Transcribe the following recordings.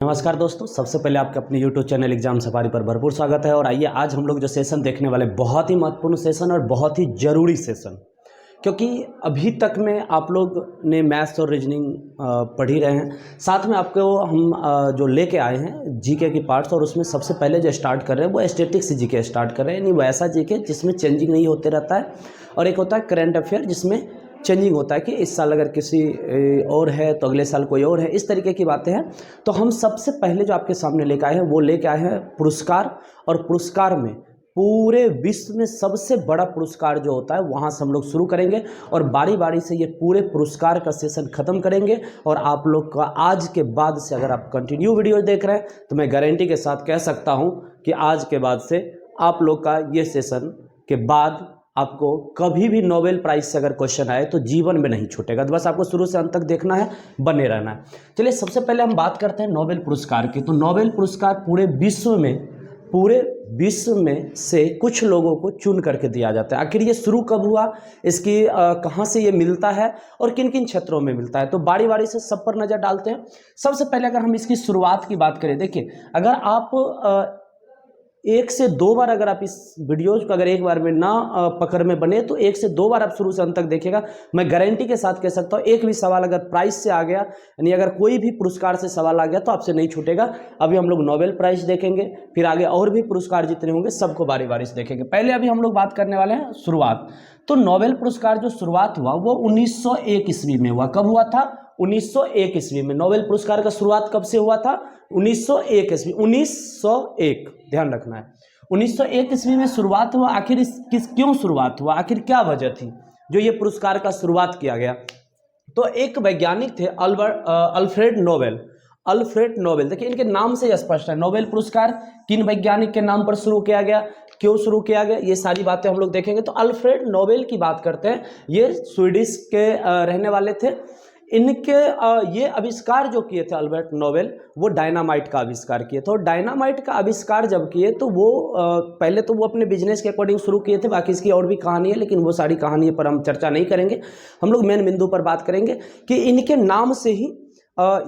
नमस्कार दोस्तों, सबसे पहले आपका अपने YouTube चैनल एग्जाम सफारी पर भरपूर स्वागत है। और आइए आज हम लोग जो सेशन देखने वाले, बहुत ही महत्वपूर्ण सेशन और बहुत ही ज़रूरी सेशन, क्योंकि अभी तक में आप लोग ने मैथ्स और रीजनिंग पढ़ ही रहे हैं। साथ में आपको हम जो लेके आए हैं जीके की पार्ट्स, और उसमें सबसे पहले जो स्टार्ट कर रहे हैं वो स्टैटिक्स जीके स्टार्ट कर रहे हैं। यानी वैसा जीके जिसमें चेंजिंग नहीं होते रहता है, और एक होता है करंट अफेयर जिसमें चेंजिंग होता है कि इस साल अगर किसी और है तो अगले साल कोई और है, इस तरीके की बातें हैं। तो हम सबसे पहले जो आपके सामने लेके आए हैं वो लेके आए हैं पुरस्कार। और पुरस्कार में पूरे विश्व में सबसे बड़ा पुरस्कार जो होता है वहाँ से हम लोग शुरू करेंगे, और बारी बारी से ये पूरे पुरस्कार का सेशन ख़त्म करेंगे। और आप लोग का आज के बाद से अगर आप कंटिन्यू वीडियो देख रहे हैं तो मैं गारंटी के साथ कह सकता हूँ कि आज के बाद से आप लोग का ये सेशन के बाद आपको कभी भी नोबेल प्राइज से अगर क्वेश्चन आए तो जीवन में नहीं छूटेगा। तो बस आपको शुरू से अंत तक देखना है, बने रहना है। चलिए सबसे पहले हम बात करते हैं नोबेल पुरस्कार की। तो नोबेल पुरस्कार पूरे विश्व में से कुछ लोगों को चुन करके दिया जाता है। आखिर ये शुरू कब हुआ, इसकी कहाँ से ये मिलता है और किन किन क्षेत्रों में मिलता है, तो बारी बारी से सब पर नज़र डालते हैं। सबसे पहले अगर हम इसकी शुरुआत की बात करें, देखिए अगर आप एक से दो बार अगर आप इस वीडियो को अगर एक बार में ना पकड़ में बने तो एक से दो बार आप शुरू से अंत तक देखिएगा, मैं गारंटी के साथ कह सकता हूँ एक भी सवाल अगर प्राइज से आ गया, यानी अगर कोई भी पुरस्कार से सवाल आ गया तो आपसे नहीं छूटेगा। अभी हम लोग नोबेल प्राइज देखेंगे, फिर आगे और भी पुरस्कार जितने होंगे सबको बारी बारी से देखेंगे। पहले अभी हम लोग बात करने वाले हैं शुरुआत। तो नोबेल पुरस्कार जो शुरुआत हुआ वो 1901 ईस्वी में हुआ। कब हुआ था? 1901 ईस्वी में। नोबेल पुरस्कार का शुरुआत कब से हुआ था? 1901 ईस्वी। 1901 ध्यान रखना है, 1901 ईस्वी में शुरुआत हुआ। आखिर क्यों शुरुआत हुआ, आखिर क्या वजह थी जो ये पुरस्कार का शुरुआत किया गया? तो एक वैज्ञानिक थे अल्फ्रेड नोबेल। देखिए इनके नाम से स्पष्ट है, नोबेल पुरस्कार किन वैज्ञानिक के नाम पर शुरू किया गया, क्यों शुरू किया गया, ये सारी बातें हम लोग देखेंगे। तो अल्फ्रेड नोबेल की बात करते हैं। ये स्वीडिश के रहने वाले थे। इनके ये आविष्कार जो किए थे अल्बर्ट नोबेल, वो डायनामाइट का आविष्कार किए थे। और डायनामाइट का आविष्कार जब किए तो वो पहले तो वो अपने बिजनेस के अकॉर्डिंग शुरू किए थे, बाकी इसकी और भी कहानी है, लेकिन वो सारी कहानी पर हम चर्चा नहीं करेंगे। हम लोग मेन बिंदु पर बात करेंगे कि इनके नाम से ही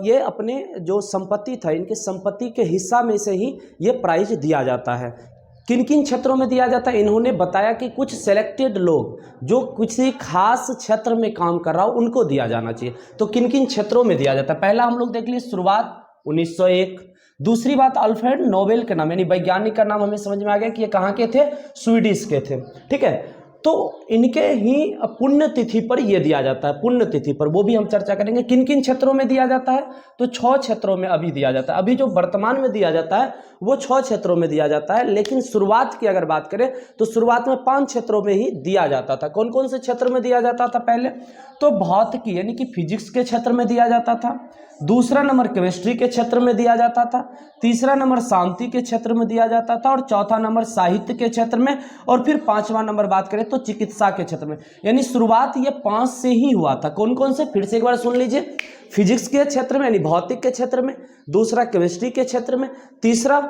ये अपने जो संपत्ति था, इनके संपत्ति के हिस्सा में से ही ये प्राइज दिया जाता है। किन किन क्षेत्रों में दिया जाता है इन्होंने बताया कि कुछ सेलेक्टेड लोग जो किसी खास क्षेत्र में काम कर रहा हो उनको दिया जाना चाहिए। तो किन किन क्षेत्रों में दिया जाता है, पहला हम लोग देख लिए शुरुआत 1901। दूसरी बात अल्फ्रेड नोबेल के नाम, यानी वैज्ञानिक का नाम हमें समझ में आ गया कि ये कहाँ के थे, स्वीडिश के थे। ठीक है, तो इनके ही पुण्यतिथि पर यह दिया जाता है, पुण्यतिथि पर, वो भी हम चर्चा करेंगे। किन किन क्षेत्रों में दिया जाता है, तो 6 क्षेत्रों में अभी दिया जाता है। अभी जो वर्तमान में दिया जाता है वो 6 क्षेत्रों में दिया जाता है, लेकिन शुरुआत की अगर बात करें तो शुरुआत में 5 क्षेत्रों में ही दिया जाता था। कौन कौन से क्षेत्र में दिया जाता था? पहले तो भौतिकी यानी कि फिजिक्स के क्षेत्र में दिया जाता था। दूसरा नंबर केमिस्ट्री के क्षेत्र में दिया जाता था। तीसरा नंबर शांति के क्षेत्र में दिया जाता था, और चौथा नंबर साहित्य के क्षेत्र में, और फिर 5वां नंबर बात करें तो चिकित्सा के क्षेत्र में। यानी शुरुआत ये 5 से ही हुआ था। कौन कौन से, फिर से एक बार सुन लीजिए। फिजिक्स के क्षेत्र में यानी भौतिक के क्षेत्र में, दूसरा केमिस्ट्री के क्षेत्र में, तीसरा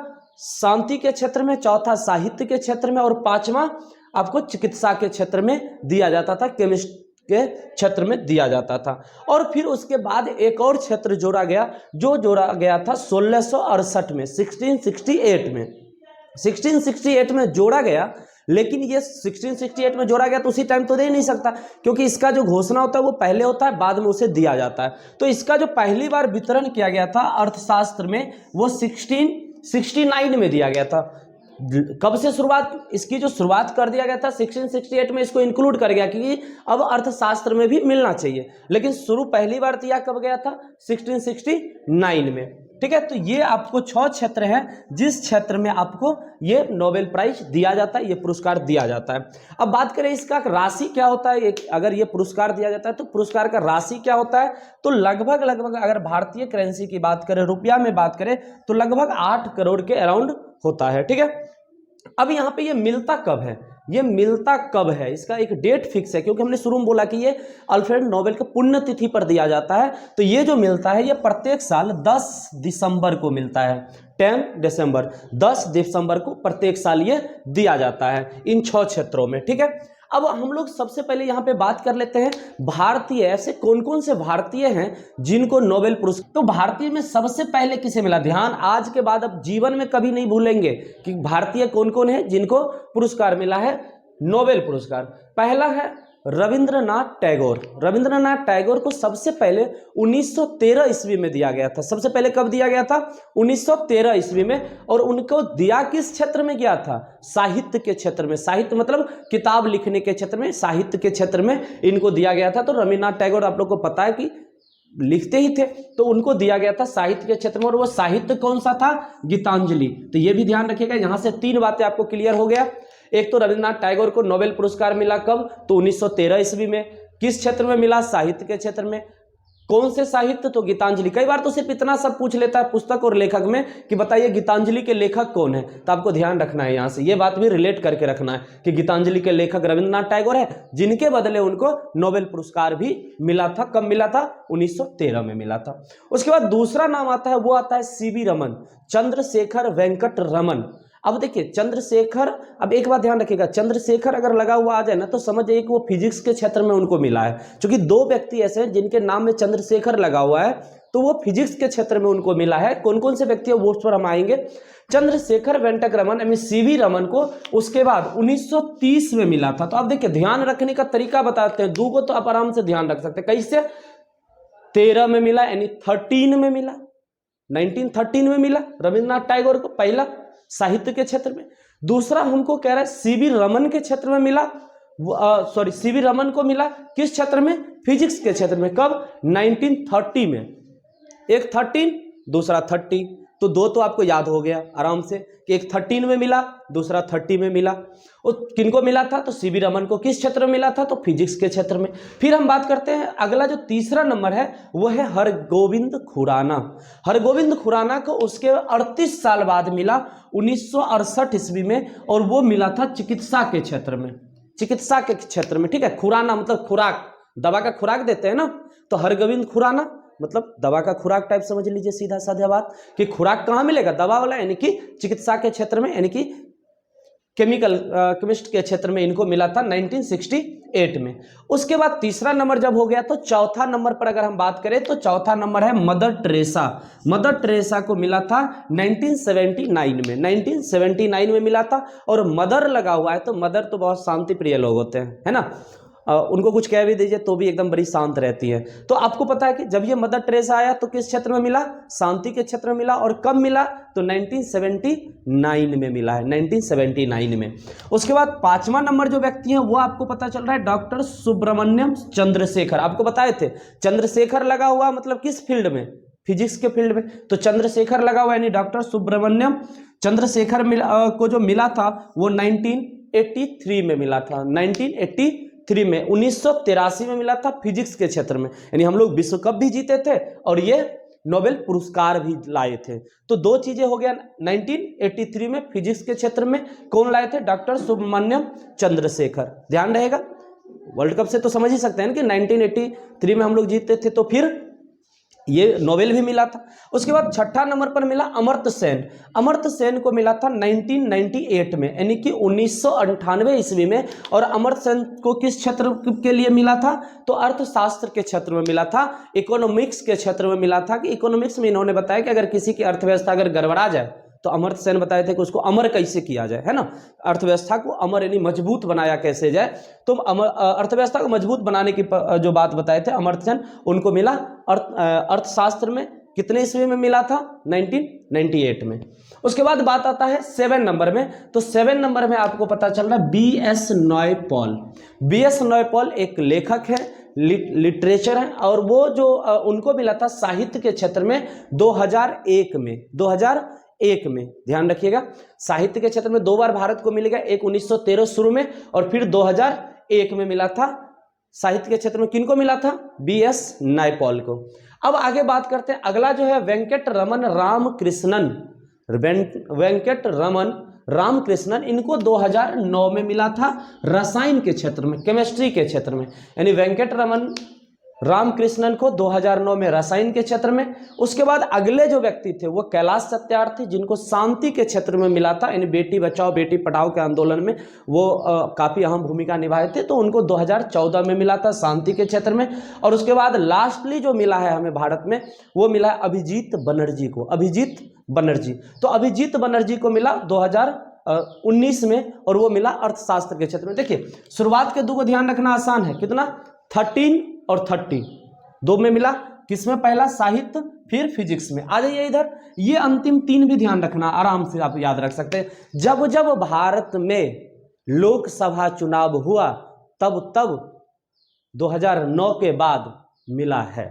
शांति के क्षेत्र में, चौथा साहित्य के क्षेत्र में, और 5वां आपको चिकित्सा के क्षेत्र में दिया जाता था, केमिस्ट्री के क्षेत्र में दिया जाता था। और फिर उसके बाद एक और क्षेत्र जोड़ा गया, जो जोड़ा गया था 1668 में, 1668 में जोड़ा गया। लेकिन ये 1668 में जोड़ा गया तो उसी टाइम तो दे नहीं सकता, क्योंकि इसका जो घोषणा होता है वो पहले होता है, बाद में उसे दिया जाता है। तो इसका जो पहली बार वितरण किया गया था अर्थशास्त्र में वो 1669 में दिया गया था। कब से शुरुआत, इसकी जो शुरुआत कर दिया गया था 1668 में, इसको इंक्लूड कर गया कि अब अर्थशास्त्र में भी मिलना चाहिए। लेकिन शुरू पहली बार दिया कब गया था? 1669 में। ठीक है, तो ये आपको 6 क्षेत्र हैं जिस क्षेत्र में आपको ये नोबेल प्राइज दिया जाता है, ये पुरस्कार दिया जाता है। अब बात करें इसका राशि क्या होता है, अगर ये पुरस्कार दिया जाता है तो पुरस्कार का राशि क्या होता है? तो लगभग अगर भारतीय करेंसी की बात करें, रुपया में बात करें, तो लगभग 8 करोड़ के अराउंड होता है। ठीक है, अब यहाँ पे ये मिलता कब है, ये मिलता कब है, इसका एक डेट फिक्स है, क्योंकि हमने शुरू में बोला कि ये अल्फ्रेड नोबेल के पुण्यतिथि पर दिया जाता है। तो ये जो मिलता है ये प्रत्येक साल 10 दिसंबर को मिलता है। 10 दिसंबर, 10 दिसंबर को प्रत्येक साल ये दिया जाता है इन 6 क्षेत्रों में। ठीक है, अब हम लोग सबसे पहले यहाँ पे बात कर लेते हैं भारतीय, ऐसे कौन कौन से भारतीय हैं जिनको नोबेल पुरस्कार। तो भारतीय में सबसे पहले किसे मिला, ध्यान आज के बाद अब जीवन में कभी नहीं भूलेंगे कि भारतीय कौन कौन है जिनको पुरस्कार मिला है नोबेल पुरस्कार। पहला है रविंद्रनाथ टैगोर। रविंद्रनाथ टैगोर को सबसे पहले 1913 ईस्वी में दिया गया था। सबसे पहले कब दिया गया था, 1913 ईस्वी में। और उनको दिया किस क्षेत्र में गया था, साहित्य के क्षेत्र में। साहित्य मतलब किताब लिखने के क्षेत्र में, साहित्य के क्षेत्र में इनको दिया गया था। तो रविंद्रनाथ टैगोर आप लोग को पता है कि लिखते ही थे, तो उनको दिया गया था साहित्य के क्षेत्र में। और वो साहित्य कौन सा था, गीतांजलि। तो ये भी ध्यान रखिएगा, यहां से 3 बातें आपको क्लियर हो गया। एक तो रविंद्रनाथ टैगोर को नोबेल पुरस्कार मिला कब, तो 1913 ईस्वी में। किस क्षेत्र में मिला, साहित्य के क्षेत्र में। कौन से साहित्य, तो गीतांजलि। कई बार तो सिर्फ इतना सब पूछ लेता है पुस्तक और लेखक में कि बताइए गीतांजलि के लेखक कौन है, तो आपको ध्यान रखना है, यहां से ये बात भी रिलेट करके रखना है कि गीतांजलि के लेखक रविंद्रनाथ टैगोर है, जिनके बदले उनको नोबेल पुरस्कार भी मिला था। कब मिला था, 1913 में मिला था। उसके बाद दूसरा नाम आता है, वो आता है सीवी रमन, चंद्रशेखर वेंकट रमन। अब देखिए चंद्रशेखर, अब एक बात ध्यान रखिएगा, चंद्रशेखर अगर लगा हुआ आ जाए ना तो समझ जाइए कि वो फिजिक्स के क्षेत्र में उनको मिला है। क्योंकि 2 व्यक्ति ऐसे हैं जिनके नाम में चंद्रशेखर लगा हुआ है, तो वो फिजिक्स के क्षेत्र में उनको मिला है। कौन कौन से व्यक्ति है वो उस पर हम आएंगे। चंद्रशेखर वेंकट रमन यानी सीवी रमन को उसके बाद 1930 में मिला था। तो अब देखिए ध्यान रखने का तरीका बताते हैं, 2 को तो आप आराम से ध्यान रख सकते हैं। कैसे, 13 में मिला यानी 13 में मिला, 1913 में मिला रविंद्रनाथ टैगोर को, पहला साहित्य के क्षेत्र में। दूसरा हमको कह रहा है सीवी रमन के क्षेत्र में मिला, सीवी रमन को मिला किस क्षेत्र में, फिजिक्स के क्षेत्र में। कब, 1930 में। एक 13, दूसरा 30, तो 2 तो आपको याद हो गया आराम से कि एक 13 में मिला, दूसरा 30 में मिला। और किनको मिला था, तो सीवी रमन को किस क्षेत्र में मिला था, तो फिजिक्स के क्षेत्र में। फिर हम बात करते हैं अगला जो तीसरा नंबर है वो है हरगोविंद खुराना। हरगोविंद खुराना को उसके 38 साल बाद मिला 1968 ईस्वी में, और वो मिला था चिकित्सा के क्षेत्र में, चिकित्सा के क्षेत्र में। ठीक है, खुराना मतलब खुराक, दवा का खुराक देते हैं ना, तो हरगोविंद खुराना मतलब दवा का खुराक टाइप समझ लीजिए, सीधा साधा बात कि खुराक कहाँ मिलेगा, दवा वाला, यानी कि चिकित्सा के क्षेत्र में, यानी कि केमिस्ट के क्षेत्र में इनको मिला था 1968 में। उसके बाद तीसरा नंबर जब हो गया तो चौथा नंबर पर अगर हम बात करें तो चौथा नंबर है मदर टेरेसा। मदर टेरेसा को मिला था 1979 में, 1979 में मिला था। और मदर लगा हुआ है तो मदर तो बहुत शांति प्रिय लोग होते हैं, है ना, उनको कुछ कह भी दीजिए तो भी एकदम बड़ी शांत रहती है। तो आपको पता है कि जब ये मदर टेरेसा आया तो किस क्षेत्र में मिला, शांति के क्षेत्र में मिला। और कब मिला, तो 1979 में मिला है, 1979 में। उसके बाद 5वां नंबर जो व्यक्ति है वो आपको पता चल रहा है डॉक्टर सुब्रमण्यम चंद्रशेखर। आपको बताए थे चंद्रशेखर लगा हुआ मतलब किस फील्ड में, फिजिक्स के फील्ड में, तो चंद्रशेखर लगा हुआ यानी डॉक्टर सुब्रमण्यम चंद्रशेखर को जो मिला था वो 1983 में मिला था, 1983 में, 1983 में मिला था फिजिक्स के क्षेत्र में। यानी हम लोग विश्व कप भी जीते थे और ये नोबेल पुरस्कार भी लाए थे। तो 2 चीजें हो गया, 1983 में फिजिक्स के क्षेत्र में कौन लाए थे, डॉक्टर सुब्रमण्यम चंद्रशेखर। ध्यान रहेगा, वर्ल्ड कप से तो समझ ही सकते हैं कि 1983 में हम लोग जीते थे, तो फिर ये नोबेल भी मिला था। उसके बाद 6ठा नंबर पर मिला अमर्त्य सेन। अमर्त्य सेन को मिला था 1998 में, यानी कि 1998 ईस्वी में। और अमर्त्य सेन को किस क्षेत्र के लिए मिला था, तो अर्थशास्त्र के क्षेत्र में मिला था, इकोनॉमिक्स के क्षेत्र में मिला था। कि इकोनॉमिक्स में इन्होंने बताया कि अगर किसी की अर्थव्यवस्था अगर गड़बड़ा जाए तो अमर्त्य सेन बताए थे कि उसको अमर कैसे किया जाए, है ना, अर्थव्यवस्था को अमर यानी मजबूत बनाया कैसे जाए। तो अर्थव्यवस्था को मजबूत बनाने की जो बात बताए थे अमर्त्य सेन, उनको मिला अर्थशास्त्र में। कितने ईस्वी में मिला था, 1998 में। उसके बाद बात आता है 7 नंबर में। तो 7 नंबर में आपको पता चल रहा है BS नॉयपॉल। BS नॉयपॉल एक लेखक है, लिटरेचर है, और वो जो उनको मिला था साहित्य के क्षेत्र में 2001 में, 2001 में। ध्यान रखिएगा, साहित्य के क्षेत्र में 2 बार भारत को मिलेगा, एक 1913 शुरू में और फिर 2001 में मिला था। साहित्य के क्षेत्र में किनको मिला था, BS नायपॉल को। अब आगे बात करते हैं, अगला जो है वेंकट रमन रामकृष्णन। वेंकट रमन रामकृष्णन, इनको 2009 में मिला था रसायन के क्षेत्र में, केमिस्ट्री के क्षेत्र में। यानी वेंकट रमन रामकृष्णन को 2009 में रसायन के क्षेत्र में। उसके बाद अगले जो व्यक्ति थे वो कैलाश सत्यार्थी, जिनको शांति के क्षेत्र में मिला था, यानी बेटी बचाओ बेटी पढ़ाओ के आंदोलन में वो काफ़ी अहम भूमिका निभाए थे, तो उनको 2014 में मिला था शांति के क्षेत्र में। और उसके बाद लास्टली जो मिला है हमें भारत में वो मिला है अभिजीत बनर्जी को, अभिजीत बनर्जी। तो अभिजीत बनर्जी को मिला 2019 में और वो मिला अर्थशास्त्र के क्षेत्र में। देखिए शुरुआत के दो को ध्यान रखना आसान है, कितना 13 और 30 दो में मिला, किसमें पहला साहित्य फिर फिजिक्स में। आ जाइए इधर, ये अंतिम 3 भी ध्यान रखना, आराम से आप याद रख सकते हैं। जब जब भारत में लोकसभा चुनाव हुआ तब तब 2009 के बाद मिला है।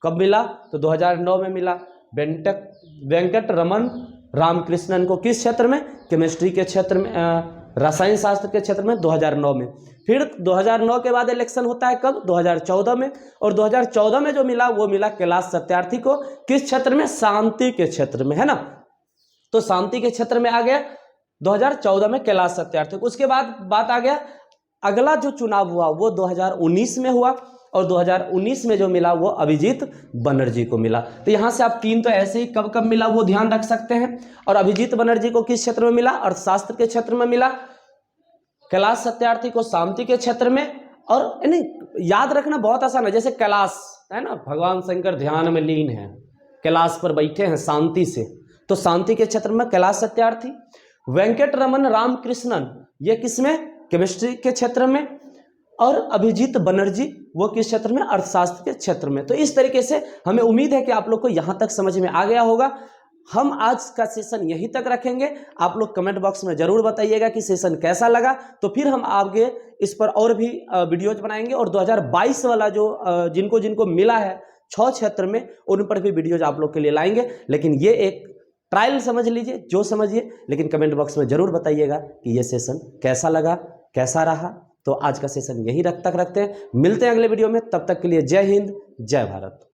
कब मिला? तो 2009 में मिला। वेंकट रमन रामकृष्णन को किस क्षेत्र में? केमिस्ट्री के क्षेत्र में, रसायन शास्त्र के क्षेत्र में 2009 में। फिर 2009 के बाद इलेक्शन होता है कब? 2014 में। और 2014 में जो मिला वो मिला कैलाश सत्यार्थी को, किस क्षेत्र में? शांति के क्षेत्र में, है ना। तो शांति के क्षेत्र में आ गया 2014 में कैलाश सत्यार्थी को। उसके बाद बात आ गया अगला जो चुनाव हुआ वो 2019 में हुआ और 2019 में जो मिला वो अभिजीत बनर्जी को मिला। तो यहाँ से आप 3 तो ऐसे ही कब कब मिला वो ध्यान रख सकते हैं। और अभिजीत बनर्जी को किस क्षेत्र में मिला? अर्थशास्त्र के क्षेत्र में मिला। कैलाश सत्यार्थी को शांति के क्षेत्र में। और यानी याद रखना बहुत आसान है, जैसे कैलाश है ना, भगवान शंकर ध्यान में लीन है, कैलाश पर बैठे हैं शांति से, तो शांति के क्षेत्र में कैलाश सत्यार्थी। वेंकट रमन रामकृष्णन ये किसमें? केमिस्ट्री के क्षेत्र में। और अभिजीत बनर्जी वो किस क्षेत्र में? अर्थशास्त्र के क्षेत्र में। तो इस तरीके से हमें उम्मीद है कि आप लोग को यहाँ तक समझ में आ गया होगा। हम आज का सेशन यहीं तक रखेंगे। आप लोग कमेंट बॉक्स में जरूर बताइएगा कि सेशन कैसा लगा, तो फिर हम आगे इस पर और भी वीडियोज बनाएंगे। और 2022 वाला जो जिनको जिनको मिला है 6 क्षेत्र में, उन पर भी वीडियोज आप लोग के लिए लाएंगे। लेकिन ये एक ट्रायल समझ लीजिए, जो समझिए, लेकिन कमेंट बॉक्स में जरूर बताइएगा कि ये सेशन कैसा लगा, कैसा रहा। तो आज का सेशन यहीं तक रखते हैं, मिलते हैं अगले वीडियो में। तब तक के लिए जय हिंद, जय भारत।